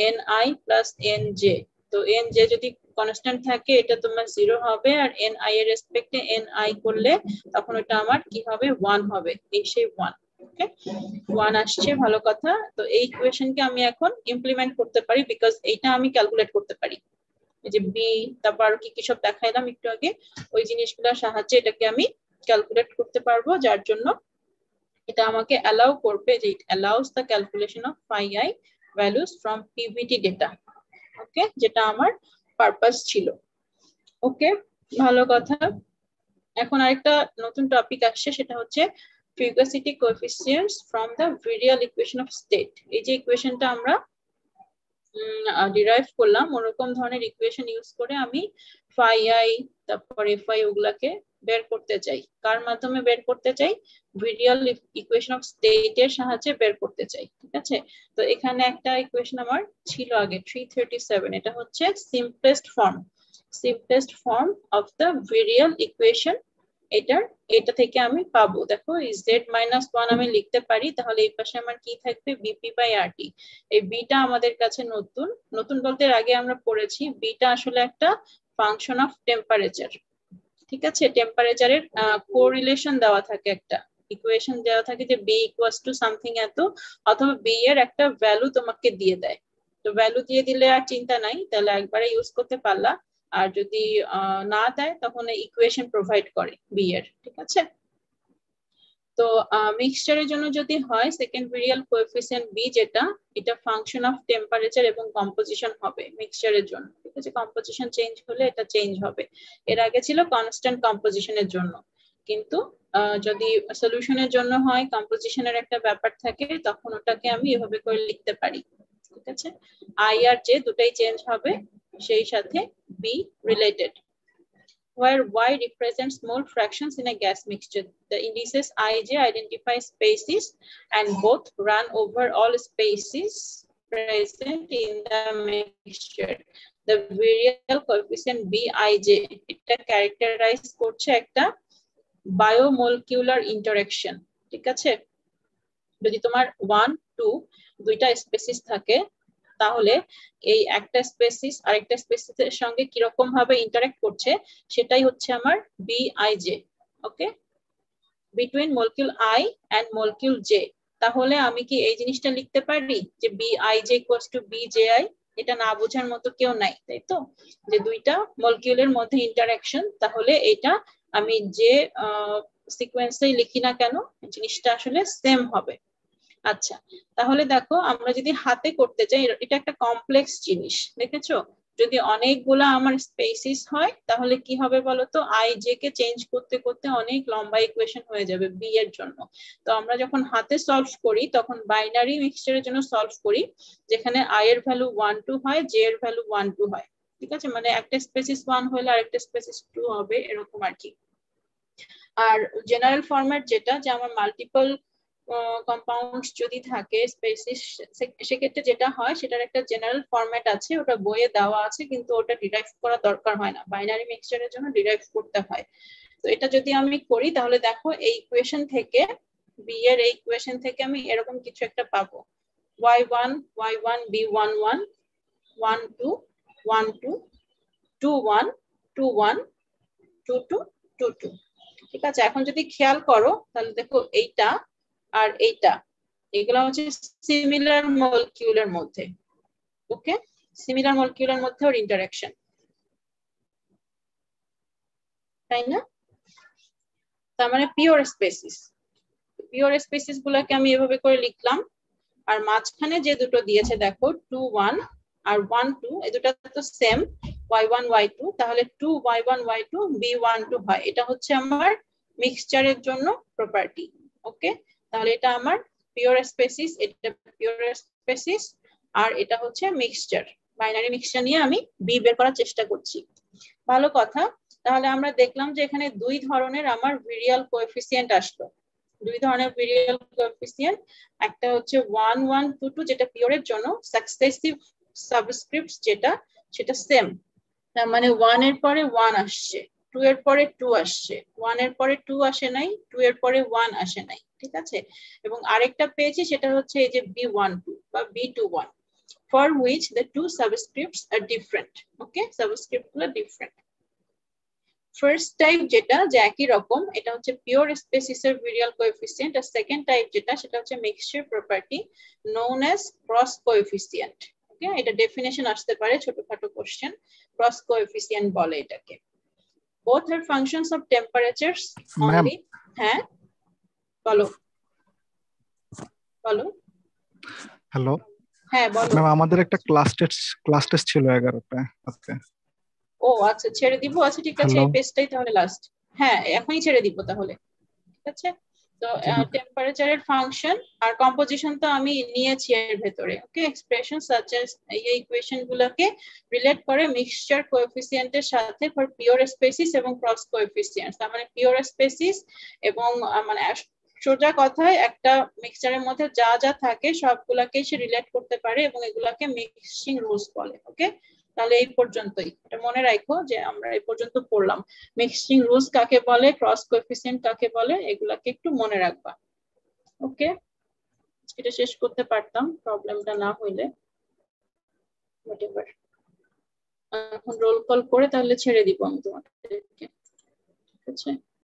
N I plus N J. তো এন জে যদি কনস্ট্যান্ট থাকে এটা তোমার 0 হবে, আর এন আই এর রেসপেক্টে এন আই করলে তখন ওটা আমার কি হবে, 1 হবে, এই সেই 1। ওকে, 1 আসছে, ভালো কথা। তো এই ইকুয়েশনকে আমি এখন ইমপ্লিমেন্ট করতে পারি বিকজ এইটা আমি ক্যালকুলেট করতে পারি। এই যে বি, তারপর কি কি সব দেখাইলাম একটু আগে, ওই জিনিসগুলোর সাহায্যে এটাকে আমি ক্যালকুলেট করতে পারবো, যার জন্য এটা আমাকে অ্যালাউ করবে যে it allows the calculation of phi i values from PVT data. Okay, যেটা আমার পারপাস ছিল। ওকে, ভালো কথা। এখন আরেকটা নতুন টপিক আসছে, সেটা হচ্ছে fugacity coefficients from the virial equation of state. এই যে ইকুয়েশনটা আমরা ডিরাইভ করলাম, ওরকম ধরনের ইকুয়েশন ইউজ করে আমি ফাই আই তারপর এফ আই ওগুলাকে বের করতে চাই। কার মাধ্যমে বের করতে চাই? ভিরিয়াল ইকুয়েশন অফ স্টেট এর সাহায্যে বের করতে চাই। ঠিক আছে, তো এখানে একটা ইকুয়েশন আমার ছিল আগে 337, এটা হচ্ছে simplest form of the virial equation. এটা থেকে আমি পাবো, দেখো জেড মাইনাস ওয়ান আমি লিখতে পারি, তাহলে এই পাশে আমার কি থাকবে, বিপি বাই আর টি। এই বিটা আমাদের কাছে নতুন, নতুন বলতে আগে আমরা পড়েছি, বিটা আসলে একটা ফাংশন অফ টেম্পারেচার। ঠিক আছে, টেম্পারেচারের কোরিলেশন দেওয়া থাকে, একটা ইকুয়েশন দেওয়া থাকে যে বি ইকুয়ালস টু সামথিং এত, অথবা বি এর একটা ভ্যালু তোমাকে দিয়ে দেয়। তো ভ্যালু দিয়ে দিলে আর চিন্তা নাই, তাহলে একবারে ইউজ করতে পারলা। আর যদি না দেয় তখন ইকুয়েশন প্রোভাইড করে বি এর। ঠিক আছে, তো মিক্সচারের জন্য যদি হয় সেকেন্ড ভেরিয়াল কোএফিসিয়েন্ট বি যেটা, এটা ফাংশন অফ টেম্পারেচার এবং কম্পোজিশন হবে মিক্সচারের জন্য। ঠিক আছে, কম্পোজিশন চেঞ্জ হলে এটা চেঞ্জ হবে। এর আগে ছিল কনস্ট্যান্ট কম্পোজিশনের জন্য, কিন্তু যদি সলিউশনের জন্য হয়, কম্পোজিশনের একটা ব্যাপার থাকে, তখন ওটাকে আমি এভাবে করে লিখতে পারি। ঠিক আছে, আই আর জে দুটাই চেঞ্জ হবে, সেই সাথে be related. Where Y represents mole fractions in a gas mixture. The indices Ij identify species and both run over all species present in the mixture. The virial coefficient Bij এটা characterize করছে একটা biomolecular interaction. ঠিক আছে, যদি তোমার 1 2 দুইটা species থাকে তাহলে এই একটা স্পেসিস আরেকটা স্পেসিসের সঙ্গে কিরকম ভাবে ইন্টারঅ্যাক্ট করছে সেটাই হচ্ছে আমার BIJ. Okay, between molecule i and molecule j. তাহলে আমি কি এই জিনিসটা লিখতে পারি যে বিআইজে ইকুয়ালস টু বিজেআই? এটা না বোঝার মতো কেউ নাই, তাই তো? যে দুইটা মলিকিউলের মধ্যে ইন্টারঅ্যাকশন, তাহলে এটা আমি যে সিকোয়েন্সেই লিখি না কেন জিনিসটা আসলে সেম হবে। আচ্ছা, তাহলে দেখো আমরা যদি হাতে করতে চাই, এটা একটা কমপ্লেক্স জিনিস, দেখেছো? যদি অনেকগুলা আমার স্পেসিস হয় তাহলে কি হবে বলতো, আই জে কে চেঞ্জ করতে করতে অনেক লম্বা ইকুয়েশন হয়ে যাবে বি এর জন্য। তো আমরা যখন হাতে সলভ করি তখন বাইনারি মিক্সচারের জন্য সলভ করি, যেখানে আই এর ভ্যালু 1 2 হয়, জে এর ভ্যালু 1 2 হয়। ঠিক আছে, মানে একটা স্পেসিস 1 হলে আরেকটা স্পেসিস 2 হবে, এরকম আর কি। আর জেনারেল ফরম্যাট যেটা, যে আমার মাল্টিপল কম্পাউন্ডস যদি থাকে স্পেসিস, সেক্ষেত্রে যেটা হয় সেটার একটা জেনারেল ফরম্যাট আছে, ওটা বইয়ে দেওয়া আছে, কিন্তু ওটা ডিরাইভ করা দরকার হয় না, বাইনারি মিক্সচারের জন্য ডিরাইভ করতে হয়। তো এটা যদি আমি করি তাহলে দেখো এই ইকুয়েশন থেকে বি এর এই ইকুয়েশন থেকে আমি এরকম কিছু একটা পাবো, y1 y1 b11 12 12 21 21 22 22। ঠিক আছে, এখন যদি খেয়াল করো তাহলে দেখো এইটা আর এইটা এগুলো হচ্ছে সিমিলার মলিকিউলের মধ্যে। ওকে, সিমিলার মলিকিউলের মধ্যে ওর ইন্টারঅ্যাকশন, তাই না? তার মানে পিওর স্পেসিস। পিওর স্পেসিস গুলোকে আমি এভাবে করে লিখলাম, আর মাঝখানে যে দুটো দিয়েছে দেখো 2 1 আর 1 2, এই দুটো তো সেম y1 y2, তাহলে 2 y1 y2 b12 হয়। এটা হচ্ছে আমার মিক্সচারের জন্য প্রপার্টি। ওকে, তাহলে এটা আমার পিওর স্পেসিস, এটা পিওর স্পেসিস, আর এটা হচ্ছে মিক্সচার, বাইনারি মিক্সচার নিয়ে আমি বি বের করার চেষ্টা করছি। ভালো কথা, তাহলে আমরা দেখলাম যে এখানে দুই ধরনের আমার ভিরিয়াল কোএফিসিয়েন্ট আসলো, দুই ধরনের ভিরিয়াল কোএফিসিয়েন্ট, একটা হচ্ছে 1 1 2 2 যেটা পিওরের জন্য, সাকসেসিভ সাবস্ক্রিপ্টস যেটা সেটা সেম, তার মানে 1 এর পরে 1 আসছে, 2 এর পরে 2 আসছে, 1 এর পরে 2 আসে নাই, 2 এর পরে 1 আসে নাই। ঠিক আছে, এবং আরেকটা পেয়েছি সেটা হচ্ছে এই যে b12 বা b21, for which the two subscripts are different. Okay, subscript গুলো different. ফার্স্ট টাইপ যেটা যে একই রকম, এটা হচ্ছে পিওর স্পেসিসের ভিরিয়াল কোএফিসিয়েন্ট, আর সেকেন্ড টাইপ যেটা সেটা হচ্ছে mixture property known as cross coefficient. Okay, এটা ডেফিনেশন আসতে পারে ছোটখাটো কোশ্চেন, ক্রস কোএফিসিয়েন্ট বলে এটাকে। both are functions of temperatures only. হ্যাঁ বলো বলো। হ্যালো হ্যাঁ বলো। ম্যাম, আমাদের একটা ক্লাস টেস্ট ছিল 11টায় আজকে। ও আচ্ছা, ছেড়ে দিব। আচ্ছা ঠিক আছে, এই পেজটাই তাহলে লাস্ট। হ্যাঁ এখনই ছেড়ে দিব তাহলে। ঠিক আছে, তো টেম্পারেচারের ফাংশন আর কম্পোজিশন তো আমি নিয়েছি এর ভেতরে। ওকে, এক্সপ্রেশন সাচ অ্যাজ, এই ইকুয়েশন গুলোকে রিলেট করে মিক্সচার কোএফিসিয়েন্টের সাথে ফর পিওর স্পেসিস এবং ক্রস কোএফিসিয়েন্টস। তার মানে পিওর স্পেসিস এবং মানে সোজা কথায় একটা মিক্সচারের মধ্যে যা যা থাকে সবগুলাকে সে রিলেট করতে পারে এবং এগুলাকে মিক্সিং রুলস বলে। ওকে, তাহলে এই পর্যন্তই, এটা মনে রাখো যে আমরা এই পর্যন্ত পড়লাম। মিক্সিং রুলস কাকে বলে, ক্রস কোএফিসিয়েন্ট কাকে বলে, এগুলাকে একটু মনে রাখবা। ওকে, এটা শেষ করতে পারতাম প্রবলেমটা না হইলে। এখন রোল কল করে তাহলে ছেড়ে দিব আমি তোমাদেরকে। ঠিক আছে।